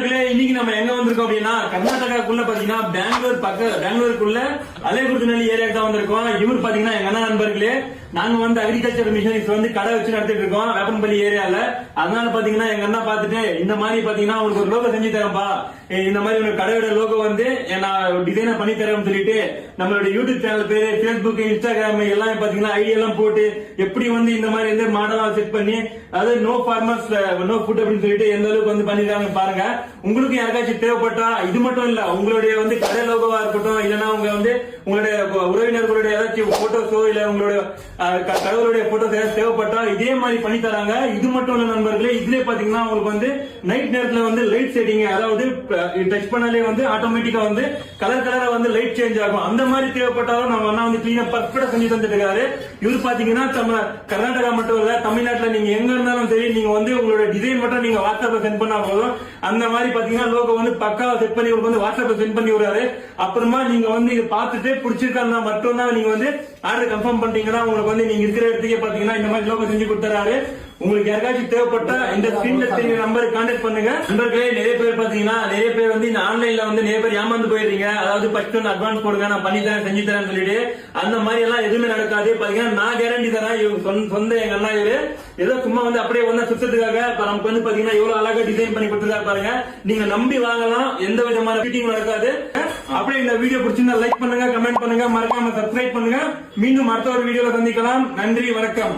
நண்பர்களே, இன்னைக்கு நம்ம எங்க வந்திருக்கோம் அப்படின்னா கர்நாடகாக்குள்ள பாத்தீங்கன்னா பெங்களூருக்குள்ள அலைகுர்துநல்லி ஏரியாக்கு தான் வந்திருக்கோம். இவர் பாத்தீங்கன்னா எங்க அண்ணா நண்பர்களே, நாங்க வந்து அக்ரிகல்ச்சர் மிஷனரிஸ் வந்து கடை வச்சு நடத்திட்டு இருக்கோம் வேப்பன்பள்ளி ஏரியால. அதனால பாத்தீங்கன்னா எங்க அண்ணா பாத்துட்டு இந்த மாதிரி பாத்தீங்கன்னா உங்களுக்கு ஒரு லோகோ செஞ்சு தரப்பா, இந்த மாதிரி ஒரு கடையோட லோகோ வந்து நான் டிசைனா பண்ணி தரேன்னு சொல்லிட்டு நம்மளுடைய யூடியூப் சேனல் பேரு, பேஸ்புக், இன்ஸ்டாகிராம் எல்லாமே பாத்தீங்கன்னா ஐடியா எல்லாம் போட்டு எப்படி வந்து இந்த மாதிரி வந்து மாடலா செட் பண்ணி அதாவது நோ ஃபார்மர்ஸ் நோ ஃபுட் அப்படின்னு சொல்லிட்டு எந்த அளவுக்கு வந்து பண்ணிருக்காங்க பாருங்க. உங்களுக்கு யாருக்காச்சும் தேவைப்பட்டா இது மட்டும் இல்ல, உங்களுடைய வந்து கடை லோகோவா இருக்கட்டும், இல்லைன்னா உங்க வந்து உங்களுடைய உறவினர்களுடைய ஏதாச்சும் போட்டோஸோ இல்ல உங்களுடைய கடவுளுடைய போட்டோஸ் ஏதாவது தேவைப்பட்டா இதே மாதிரி பண்ணி தராங்க. இது மட்டும் இல்ல நண்பர்களே, இதுல பாத்தீங்கன்னா உங்களுக்கு வந்து நைட் நேரத்துல வந்து லைட் செட்டிங், அதாவது டச் பண்ணாலே வந்து ஆட்டோமேட்டிக்கா வந்து கலரா வந்து லைட் சேஞ்ச் ஆகும். அந்த மாதிரி தேவைப்பட்டாலும் நம்ம அண்ணா வந்து கிளீனா பர்ஃபெக்டா செஞ்சு தந்துட்டு இருக்காரு. இவர் பாத்தீங்கன்னா நம்ம கர்நாடகா மட்டும் இல்ல, தமிழ்நாட்டுல நீங்க எங்க இருந்தாலும் சரி, நீங்க வந்து உங்களோட டிசைன் மட்டும் நீங்க வாட்ஸ்அப்ல சென்ட் பண்ணா போதும். அந்த மாதிரி பாத்தீங்கன்னா லோகோ வந்து பக்காவா செட் பண்ணி உங்களுக்கு வந்து வாட்ஸ்அப்ல சென்ட் பண்ணி விடுறாரு. அப்புறமா நீங்க வந்து இதை பார்த்துட்டு பிடிச்சிருக்கா மட்டும் தான் நீங்க வந்து ஆர்டர் கன்ஃபார்ம் பண்ணிட்டீங்கன்னா உங்களுக்கு வந்து நீங்க இருக்கிற இடத்துக்கே பாத்தீங்கன்னா இந்த மாதிரி லோகோ செஞ்சு கொடுத்துறாரு. உங்களுக்கு யாருக்காச்சும் தேவைப்பட்டா இந்த ஸ்கிரீன்ல தெரிய நம்பருக்கு கான்டாக்ட் பண்ணுங்க. நண்பர்களே, நிறைய பேர் பாத்தீங்கன்னா நிறைய பேர் வந்து இந்த ஆன்லைன்ல வந்து நிறைய பேர் ஏமாந்து போயிருக்கீங்க. அதாவது ஃபர்ஸ்ட் ஒன்று அட்வான்ஸ் போடுங்க, நான் பண்ணி தரேன் செஞ்சு தரேன் சொல்லிட்டு அந்த மாதிரி எல்லாம் எதுவுமே நடக்காது. பாத்தீங்கன்னா நான் கேரண்டி தரேன். சொந்த எங்க அண்ணா இவரு ஏதோ சும்மா வந்து அப்படியே வந்து சுத்தத்துக்காக நமக்கு வந்து பாத்தீங்கன்னா எவ்வளவு அழகா டிசைன் பண்ணி கொடுத்துருக்காரு பாருங்க. நீங்க நம்பி வாங்கலாம், எந்த விதமான ஃபிட்டிங் நடக்காது. அப்படியே இந்த வீடியோ பிடிச்சிருந்தா லைக் பண்ணுங்க, கமெண்ட் பண்ணுங்க, மறக்காம சப்ஸ்கிரைப் பண்ணுங்க. மீண்டும் அடுத்த ஒரு வீடியோல சந்திக்கலாம். நன்றி, வணக்கம்.